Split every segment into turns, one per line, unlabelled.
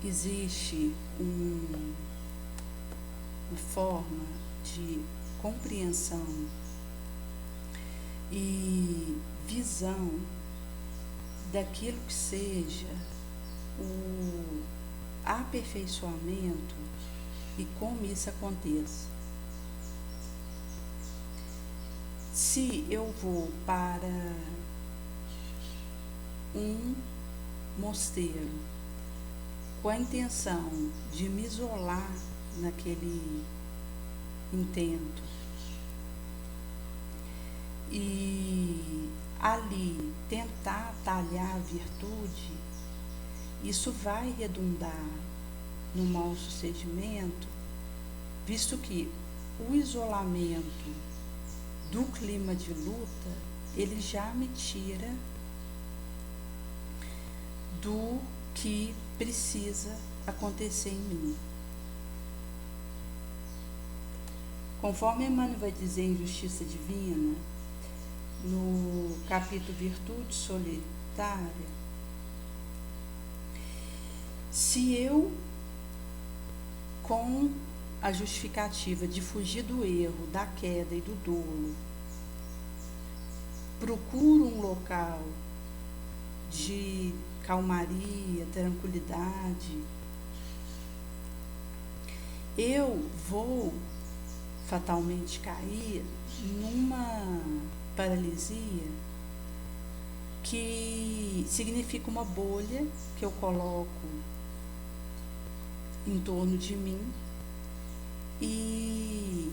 existe uma forma de compreensão e visão daquilo que seja o aperfeiçoamento e como isso aconteça. Se eu vou para um mosteiro com a intenção de me isolar naquele intento e ali tentar talhar a virtude, isso vai redundar no mau sucedimento, visto que o isolamento do clima de luta, ele já me tira do que precisa acontecer em mim. Conforme Emmanuel vai dizer em Justiça Divina, no capítulo Virtude Solitária, se eu, com a justificativa de fugir do erro, da queda e do dolo, procuro um local de calmaria, tranquilidade, eu vou fatalmente cair numa paralisia que significa uma bolha que eu coloco em torno de mim e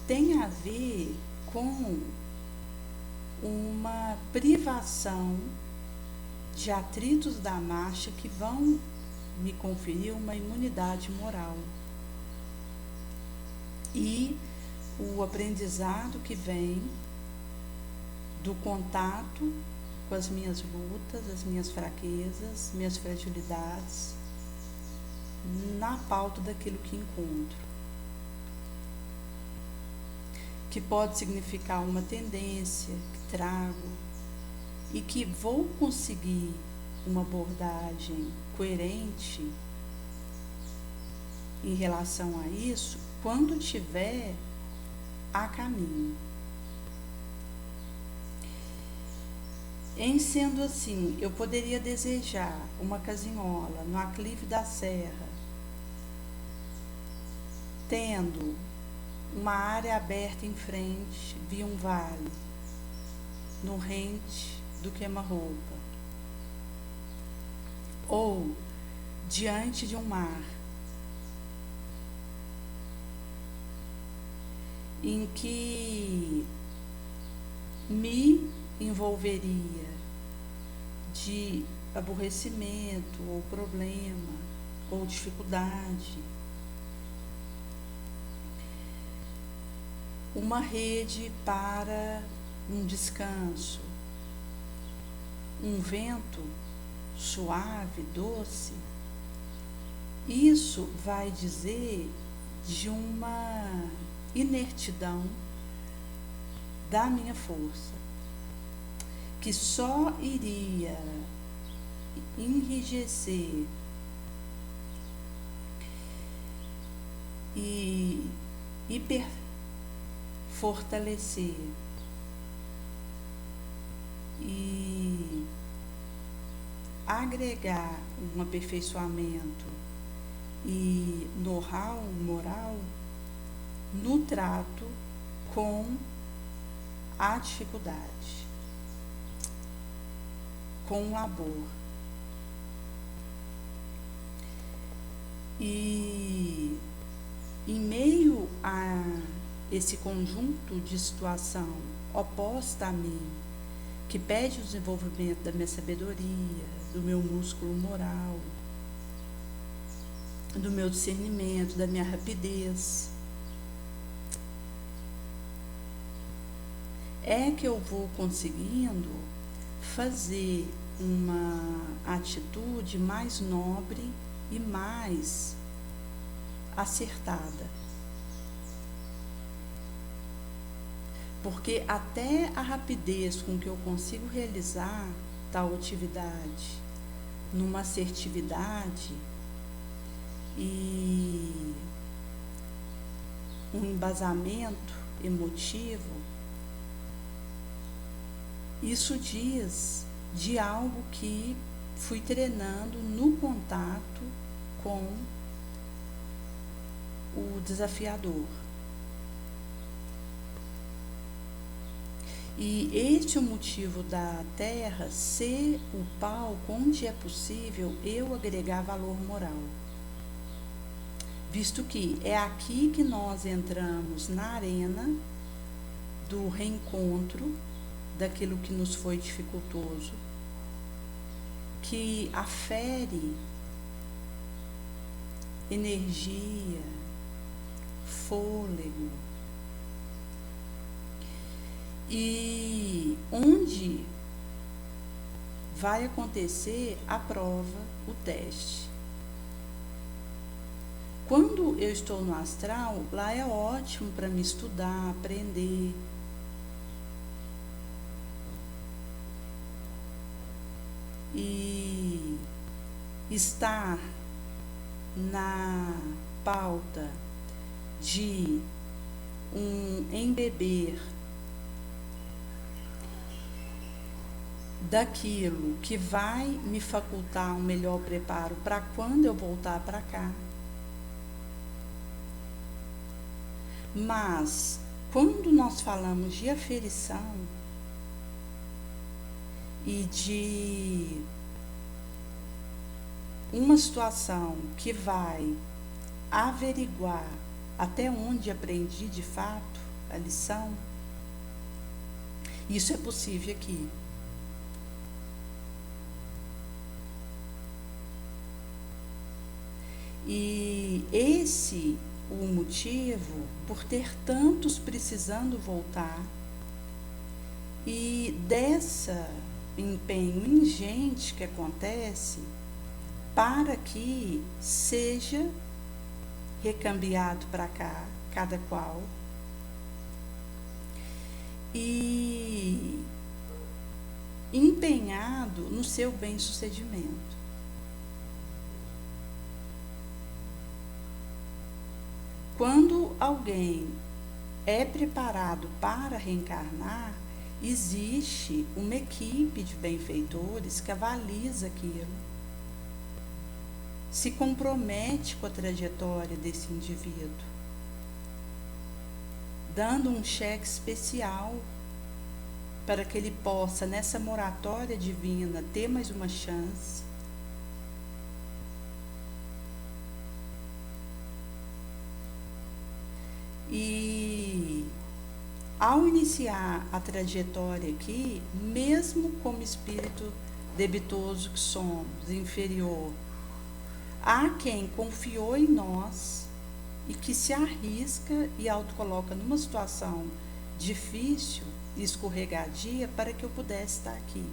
tem a ver com uma privação de atritos da marcha que vão me conferir uma imunidade moral e o aprendizado que vem do contato com as minhas lutas, as minhas fraquezas, minhas fragilidades, na pauta daquilo que encontro, que pode significar uma tendência que trago e que vou conseguir uma abordagem coerente em relação a isso quando tiver a caminho. Em sendo assim, eu poderia desejar uma casinhola no aclive da serra, tendo uma área aberta em frente, via um vale, no rente do queima-roupa, ou diante de um mar, em que me envolveria de aborrecimento, ou problema, ou dificuldade, uma rede para um descanso, um vento suave, doce, isso vai dizer de uma inertidão da minha força, que só iria enrijecer e fortalecer e agregar um aperfeiçoamento e know-how moral no trato com a dificuldade, com o labor. E em meio a esse conjunto de situação oposta a mim, que pede o desenvolvimento da minha sabedoria, do meu músculo moral, do meu discernimento, da minha rapidez, é que eu vou conseguindo fazer uma atitude mais nobre e mais acertada. Porque até a rapidez com que eu consigo realizar tal atividade, numa assertividade e um embasamento emotivo, isso diz de algo que fui treinando no contato com o desafiador. E este é o motivo da Terra ser o palco onde é possível eu agregar valor moral. Visto que é aqui que nós entramos na arena do reencontro daquilo que nos foi dificultoso, que afere energia, fôlego, e onde vai acontecer a prova, o teste. Quando eu estou no astral, lá é ótimo para me estudar, aprender. E estar na pauta de embeber daquilo que vai me facultar um melhor preparo para quando eu voltar para cá. Mas quando nós falamos de aferição e de uma situação que vai averiguar até onde aprendi de fato a lição, isso é possível aqui. E esse o motivo por ter tantos precisando voltar e dessa empenho ingente que acontece para que seja recambiado para cá, cada qual, e empenhado no seu bem-sucedimento. Quando alguém é preparado para reencarnar, existe uma equipe de benfeitores que avaliza aquilo, se compromete com a trajetória desse indivíduo, dando um cheque especial para que ele possa, nessa moratória divina, ter mais uma chance. E ao iniciar a trajetória aqui, mesmo como espírito debitoso que somos, inferior, há quem confiou em nós e que se arrisca e autocoloca numa situação difícil e escorregadia para que eu pudesse estar aqui.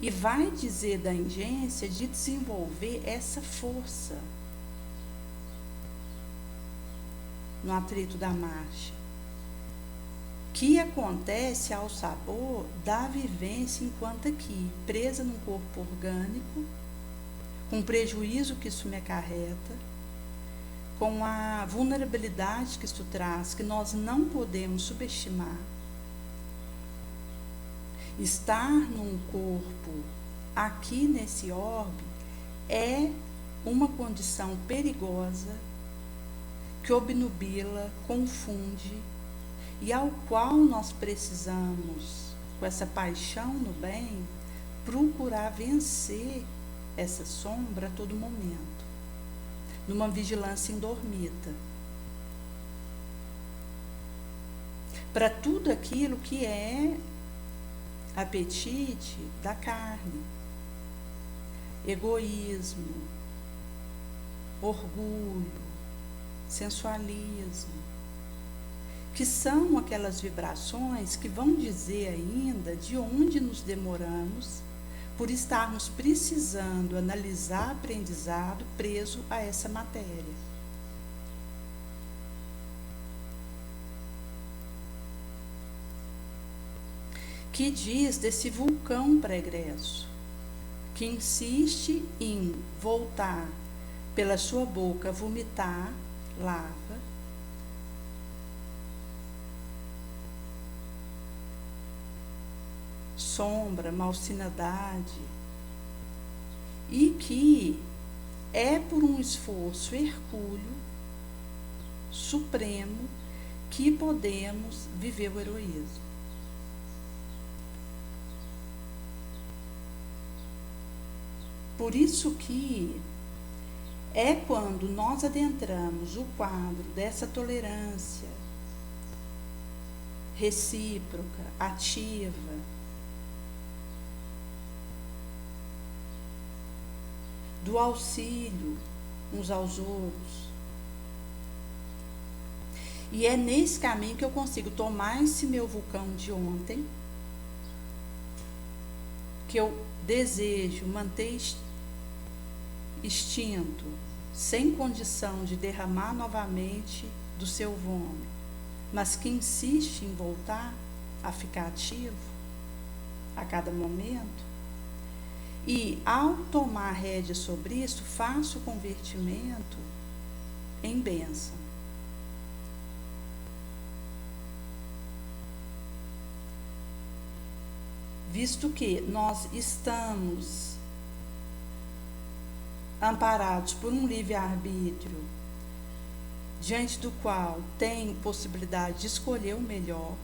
E vai dizer da ingência de desenvolver essa força no atrito da marcha, que acontece ao sabor da vivência enquanto aqui, presa num corpo orgânico, com o prejuízo que isso me acarreta, com a vulnerabilidade que isso traz, que nós não podemos subestimar. Estar num corpo aqui nesse orbe é uma condição perigosa que obnubila, confunde e ao qual nós precisamos, com essa paixão no bem, procurar vencer essa sombra a todo momento, numa vigilância indormida, para tudo aquilo que é apetite da carne, egoísmo, orgulho, sensualismo, que são aquelas vibrações que vão dizer ainda de onde nos demoramos por estarmos precisando analisar aprendizado preso a essa matéria. Que diz desse vulcão pregresso, que insiste em voltar pela sua boca, vomitar lava, sombra, malsinidade, e que é por um esforço hercúleo, supremo, que podemos viver o heroísmo. Por isso que é quando nós adentramos o quadro dessa tolerância recíproca, ativa, do auxílio uns aos outros. E é nesse caminho que eu consigo tomar esse meu vulcão de ontem, que eu desejo manter extinto, sem condição de derramar novamente do seu vômito, mas que insiste em voltar a ficar ativo a cada momento. E ao tomar rédea sobre isso, faço o convertimento em bênção. Visto que nós estamos amparados por um livre-arbítrio, diante do qual tem possibilidade de escolher o melhor,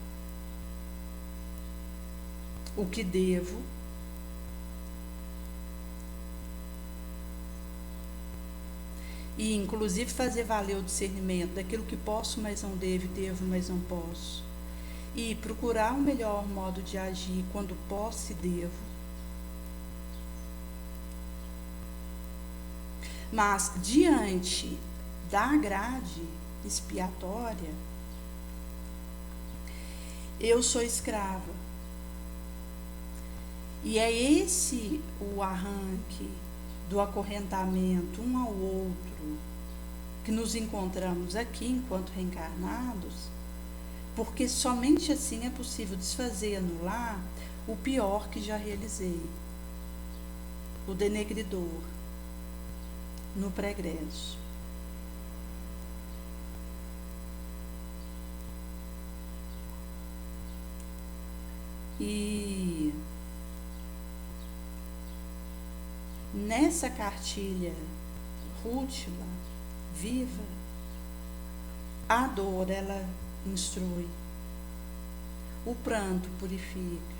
o que devo, e inclusive fazer valer o discernimento daquilo que posso, mas não devo, mas não posso, e procurar o melhor modo de agir quando posso e devo. Mas diante da grade expiatória, eu sou escrava. E é esse o arranque do acorrentamento um ao outro que nos encontramos aqui enquanto reencarnados, porque somente assim é possível desfazer e anular o pior que já realizei, o denegridor, no pregresso. E nessa cartilha rútila, viva, a dor, ela instrui, o pranto purifica,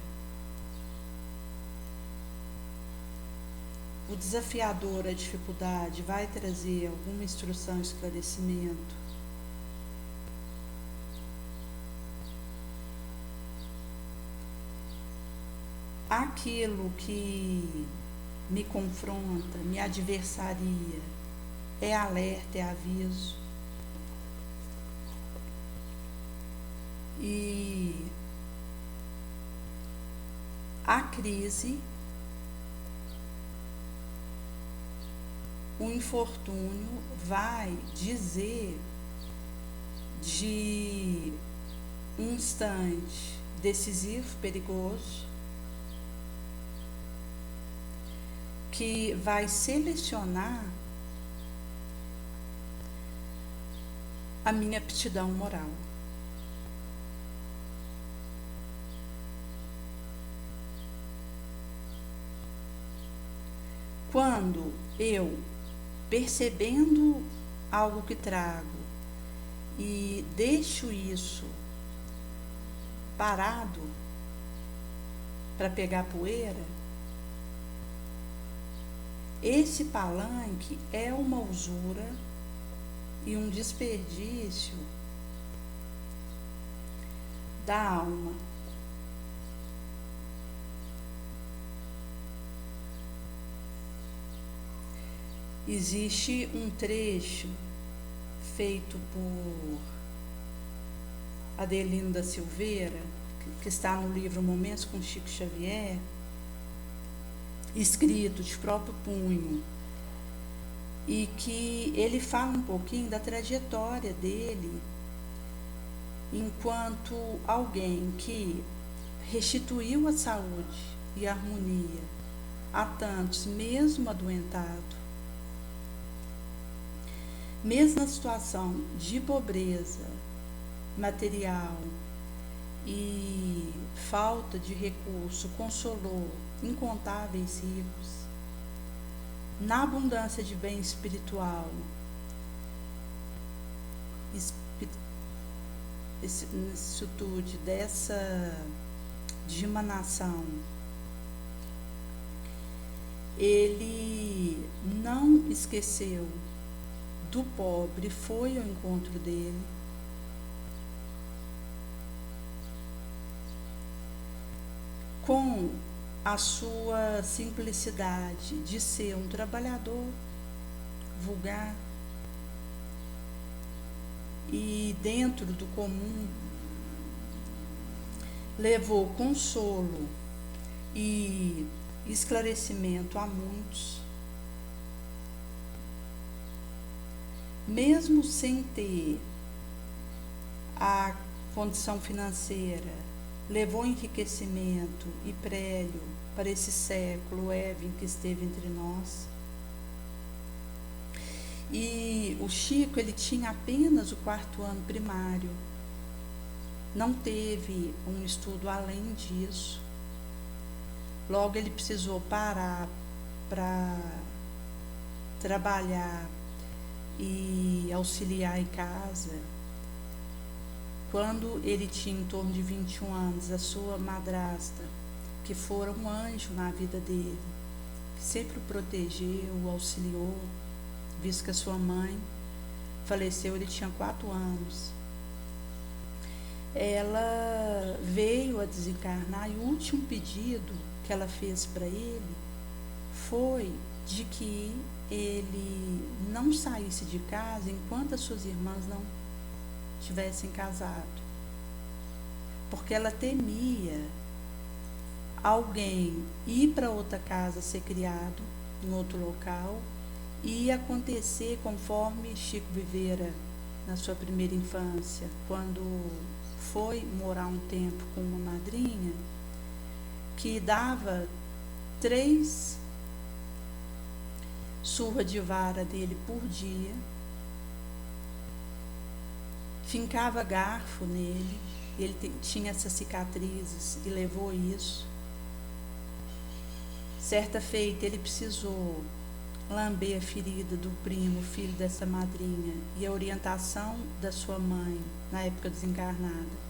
o desafiador, a dificuldade, vai trazer alguma instrução, esclarecimento. Aquilo que me confronta, me adversaria, é alerta, é aviso. E a crise, o infortúnio vai dizer de um instante decisivo, perigoso, que vai selecionar a minha aptidão moral. Quando eu, percebendo algo que trago e deixo isso parado para pegar poeira, esse palanque é uma usura e um desperdício da alma. Existe um trecho feito por Adelino da Silveira, que está no livro Momentos com Chico Xavier, escrito de próprio punho, e que ele fala um pouquinho da trajetória dele enquanto alguém que restituiu a saúde e a harmonia a tantos, mesmo adoentado, mesmo na situação de pobreza material e falta de recurso, consolou incontáveis ricos. Na abundância de bem espiritual, vicissitude de uma nação, ele não esqueceu do pobre, foi ao encontro dele. Com a sua simplicidade de ser um trabalhador vulgar e dentro do comum, levou consolo e esclarecimento a muitos, mesmo sem ter a condição financeira, levou enriquecimento e prélio para esse século Evin que esteve entre nós. E o Chico, ele tinha apenas o 4º ano primário, não teve um estudo além disso. Logo ele precisou parar para trabalhar e auxiliar em casa. Quando ele tinha em torno de 21 anos, a sua madrasta, que fora um anjo na vida dele, que sempre o protegeu, o auxiliou, visto que a sua mãe faleceu, ele tinha 4 anos. Ela veio a desencarnar e o último pedido que ela fez para ele foi de que ele não saísse de casa enquanto as suas irmãs não tivessem casado, porque ela temia alguém ir para outra casa ser criado em outro local e acontecer conforme Chico vivera na sua primeira infância, quando foi morar um tempo com uma madrinha que dava 3 surras de vara dele por dia, fincava garfo nele, ele tinha essas cicatrizes e levou isso. Certa feita ele precisou lamber a ferida do primo, filho dessa madrinha, e a orientação da sua mãe, na época desencarnada,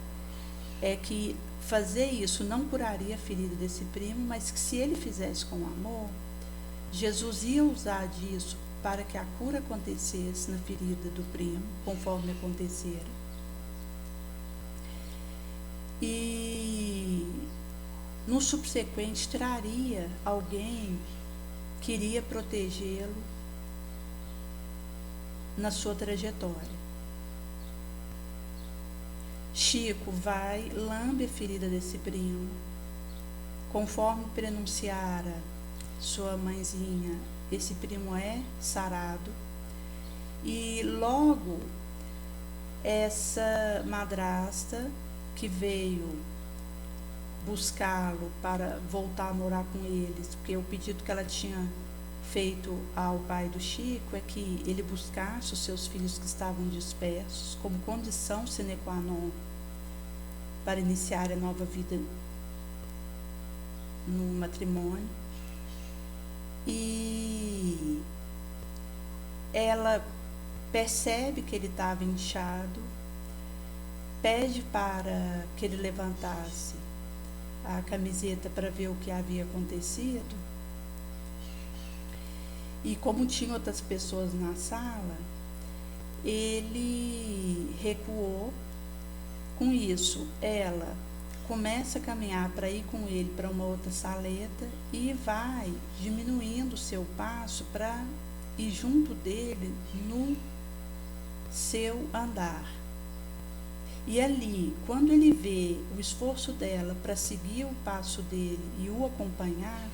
é que fazer isso não curaria a ferida desse primo, mas que se ele fizesse com amor, Jesus ia usar disso para que a cura acontecesse na ferida do primo, conforme acontecera. E no subsequente traria alguém que iria protegê-lo na sua trajetória. Chico vai, lambe a ferida desse primo, conforme prenunciara sua mãezinha, esse primo é sarado, e logo essa madrasta que veio buscá-lo para voltar a morar com eles, porque o pedido que ela tinha feito ao pai do Chico é que ele buscasse os seus filhos que estavam dispersos como condição sine qua non para iniciar a nova vida no matrimônio. E ela percebe que ele estava inchado, pede para que ele levantasse a camiseta para ver o que havia acontecido. E como tinha outras pessoas na sala, ele recuou. Com isso, ela começa a caminhar para ir com ele para uma outra saleta e vai diminuindo o seu passo para ir junto dele no seu andar. E ali, quando ele vê o esforço dela para seguir o passo dele e o acompanhar,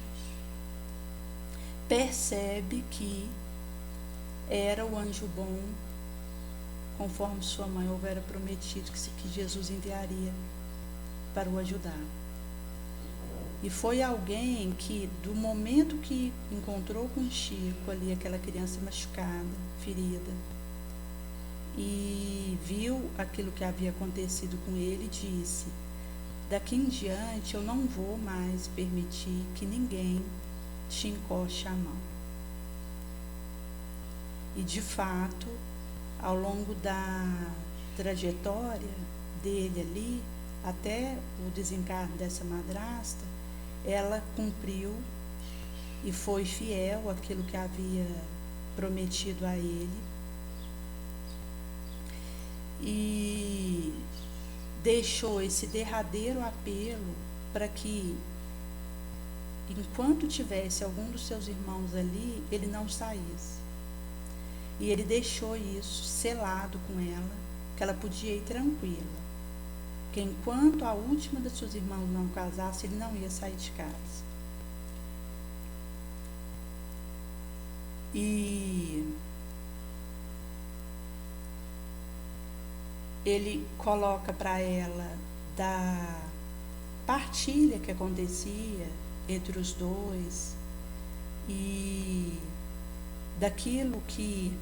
percebe que era o anjo bom, conforme sua mãe houvera prometido que Jesus enviaria para o ajudar. E foi alguém que, do momento que encontrou com Chico ali, aquela criança machucada, ferida, e viu aquilo que havia acontecido com ele, disse: daqui em diante eu não vou mais permitir que ninguém te encoste a mão. E de fato, ao longo da trajetória dele ali, até o desencarne dessa madrasta, ela cumpriu e foi fiel àquilo que havia prometido a ele. E deixou esse derradeiro apelo para que, enquanto tivesse algum dos seus irmãos ali, ele não saísse. E ele deixou isso selado com ela, que ela podia ir tranquila, que enquanto a última das suas irmãs não casasse, ele não ia sair de casa. E ele coloca para ela da partilha que acontecia entre os dois e daquilo que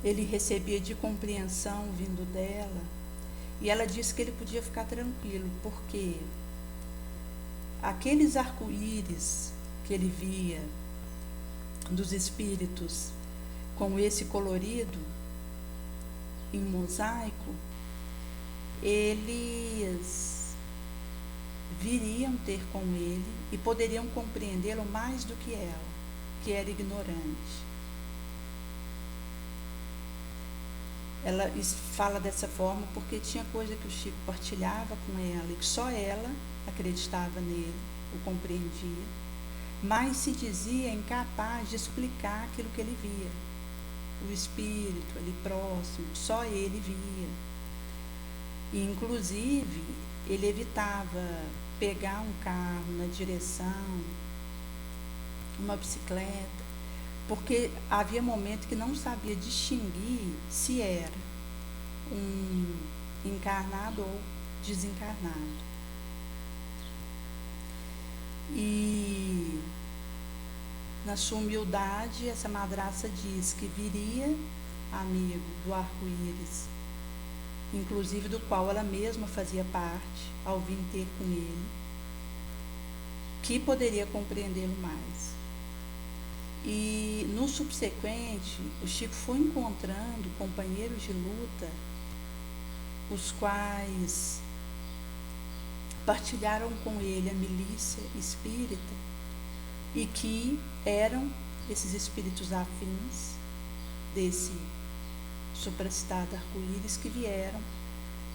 ele recebia de compreensão vindo dela. E ela disse que ele podia ficar tranquilo, porque aqueles arco-íris que ele via dos espíritos com esse colorido em mosaico, eles viriam ter com ele e poderiam compreendê-lo mais do que ela, que era ignorante. Ela fala dessa forma porque tinha coisa que o Chico partilhava com ela e que só ela acreditava nele, o compreendia, mas se dizia incapaz de explicar aquilo que ele via. O espírito ali próximo, só ele via. E, inclusive, ele evitava pegar um carro na direção, uma bicicleta, porque havia momento que não sabia distinguir se era um encarnado ou desencarnado. E na sua humildade, essa madraça diz que viria amigo do arco-íris, inclusive do qual ela mesma fazia parte, ao vir ter com ele, que poderia compreendê-lo mais. E no subsequente, o Chico foi encontrando companheiros de luta, os quais partilharam com ele a milícia espírita e que eram esses espíritos afins desse supracitado arco-íris, que vieram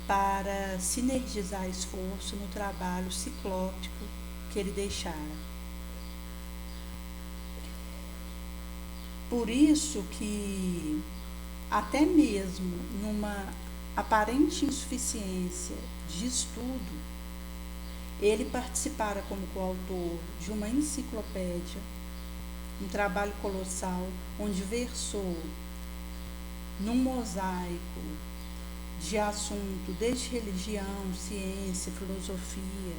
para sinergizar esforço no trabalho ciclópico que ele deixara. Por isso que, até mesmo numa aparente insuficiência de estudo, ele participara como coautor de uma enciclopédia, um trabalho colossal, onde versou num mosaico de assunto desde religião, ciência, filosofia,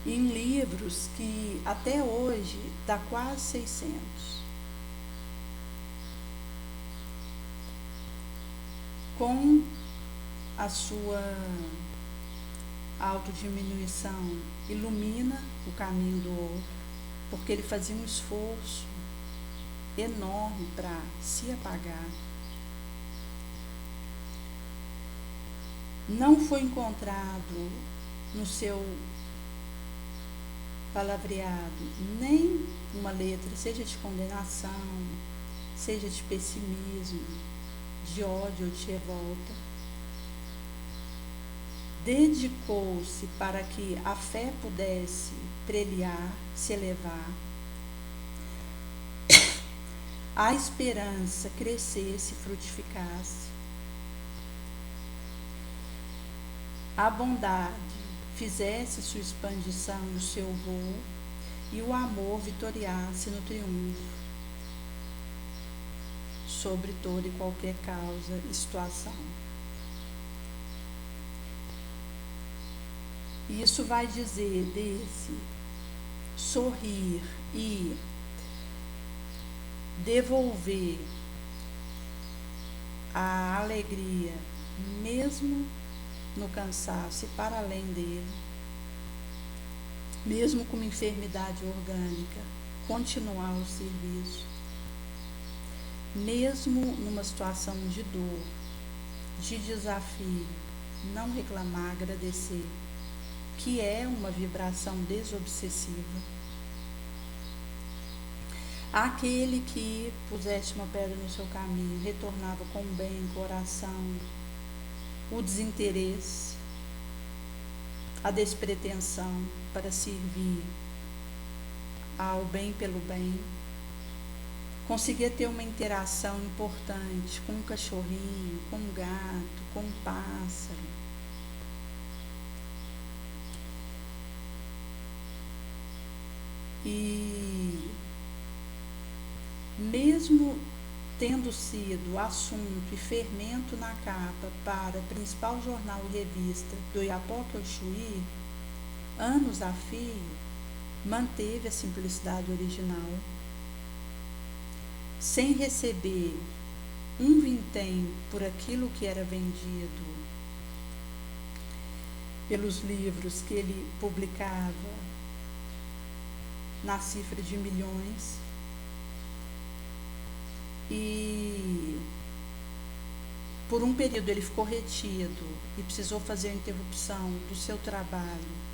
em livros que até hoje dá quase 600. Com a sua autodiminuição, ilumina o caminho do outro, porque ele fazia um esforço enorme para se apagar. Não foi encontrado no seu palavreado nem uma letra, seja de condenação, seja de pessimismo, de ódio ou de revolta. Dedicou-se para que a fé pudesse trilhar, se elevar, a esperança crescesse, frutificasse, a bondade fizesse sua expandição no seu voo e o amor vitoriasse no triunfo sobre toda e qualquer causa e situação. E isso vai dizer desse sorrir e devolver a alegria, mesmo no cansaço e para além dele, mesmo com uma enfermidade orgânica, continuar o serviço, mesmo numa situação de dor, de desafio, não reclamar, agradecer, que é uma vibração desobsessiva. Aquele que pusesse uma pedra no seu caminho, retornava com bem, coração, o desinteresse, a despretensão para servir ao bem pelo bem, conseguia ter uma interação importante com um cachorrinho, com um gato, com um pássaro. E mesmo tendo sido assunto e fermento na capa para o principal jornal e revista do Iapoque ao Chuí, anos a fio, manteve a simplicidade original, sem receber um vintém por aquilo que era vendido pelos livros que ele publicava na cifra de milhões. E por um período ele ficou retido e precisou fazer a interrupção do seu trabalho.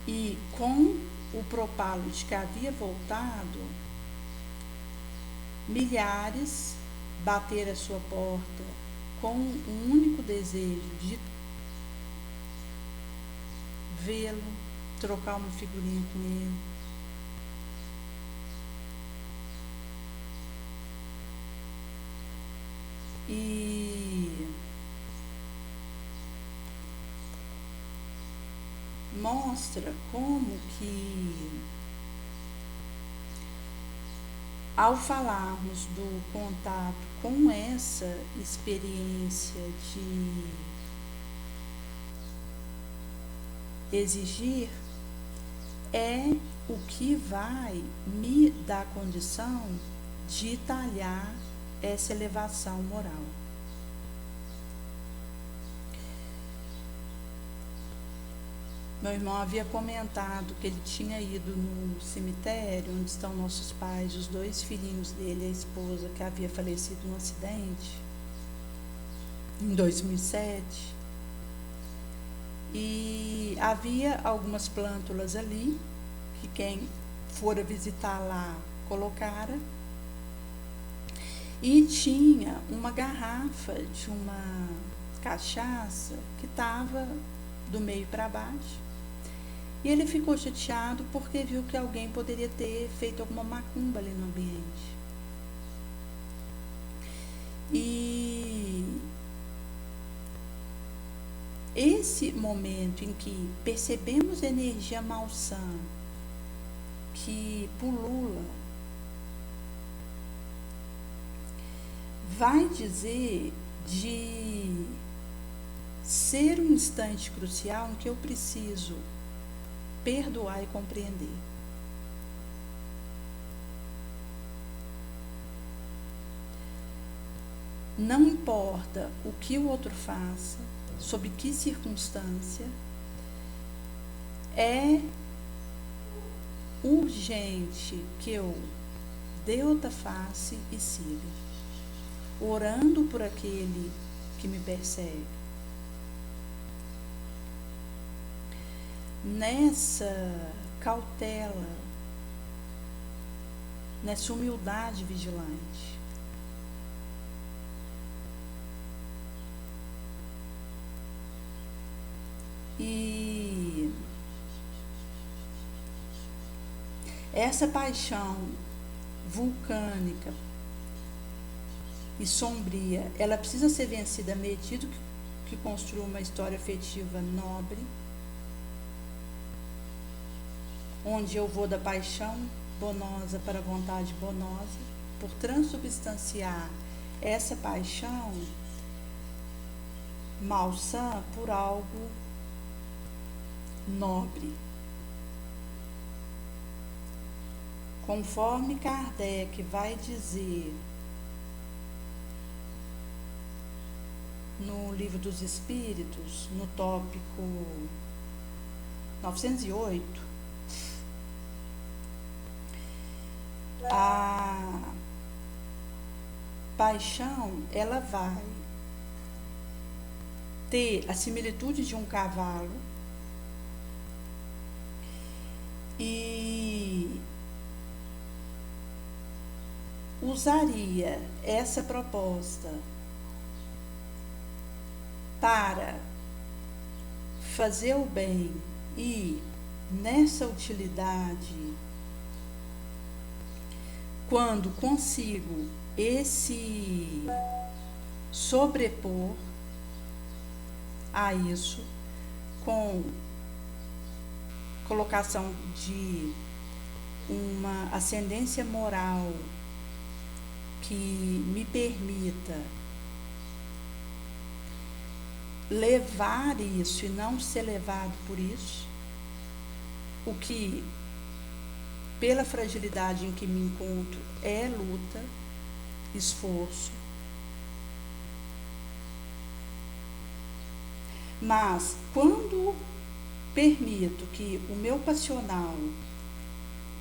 E com o propalo de que havia voltado, milhares bateram a sua porta com um único desejo de vê-lo, trocar uma figurinha com ele. E mostra como que, ao falarmos do contato com essa experiência de exigir, é o que vai me dar condição de talhar essa elevação moral. Meu irmão havia comentado que ele tinha ido no cemitério onde estão nossos pais, os dois filhinhos dele, a esposa que havia falecido num acidente em 2007, e havia algumas plântulas ali que quem fora visitar lá colocara. E tinha uma garrafa de uma cachaça que estava do meio para baixo. E ele ficou chateado porque viu que alguém poderia ter feito alguma macumba ali no ambiente. E esse momento em que percebemos a energia malsã que pulula, vai dizer de ser um instante crucial em que eu preciso perdoar e compreender. Não importa o que o outro faça, sob que circunstância, é urgente que eu dê outra face e siga, orando por aquele que me persegue. Nessa cautela, nessa humildade vigilante. E essa paixão vulcânica e sombria, ela precisa ser vencida à medida que construa uma história afetiva nobre, onde eu vou da paixão bonosa para a vontade bonosa, por transubstanciar essa paixão, malsã por algo nobre. Conforme Kardec vai dizer no Livro dos Espíritos, no tópico 908, a paixão, ela vai ter a similitude de um cavalo e usaria essa proposta para fazer o bem e nessa utilidade, quando consigo esse sobrepor a isso com colocação de uma ascendência moral que me permita levar isso e não ser levado por isso, o que, pela fragilidade em que me encontro, é luta, esforço. Mas, quando permito que o meu passional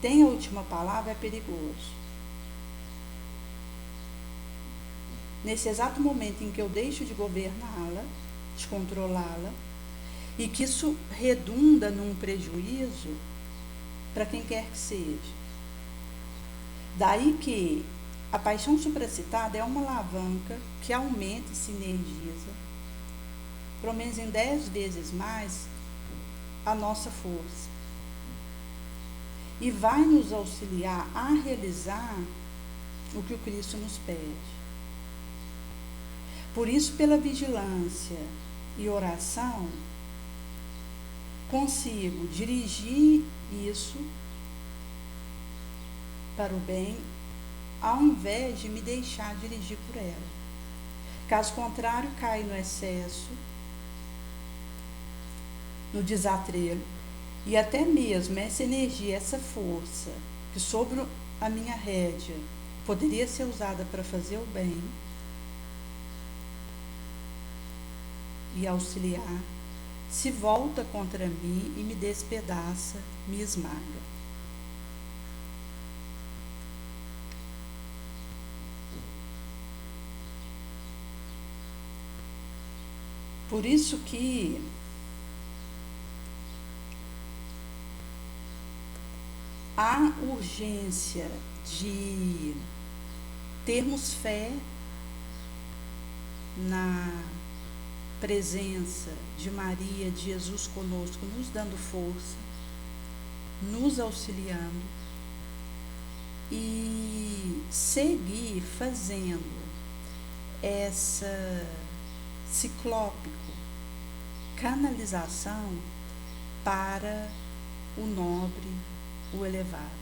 tenha a última palavra, é perigoso. Nesse exato momento em que eu deixo de governá-la, de controlá-la, e que isso redunda num prejuízo para quem quer que seja. Daí que a paixão supracitada é uma alavanca que aumenta e sinergiza, pelo menos em 10 vezes mais, a nossa força. E vai nos auxiliar a realizar o que o Cristo nos pede. Por isso, pela vigilância e oração, consigo dirigir isso para o bem, ao invés de me deixar dirigir por ela. Caso contrário, cai no excesso, no desatrelo, e até mesmo essa energia, essa força que sobre a minha rédea poderia ser usada para fazer o bem e auxiliar, se volta contra mim e me despedaça, me esmaga. Por isso que há urgência de termos fé na presença de Maria, de Jesus conosco, nos dando força, nos auxiliando e seguir fazendo essa ciclópico canalização para o nobre, o elevado.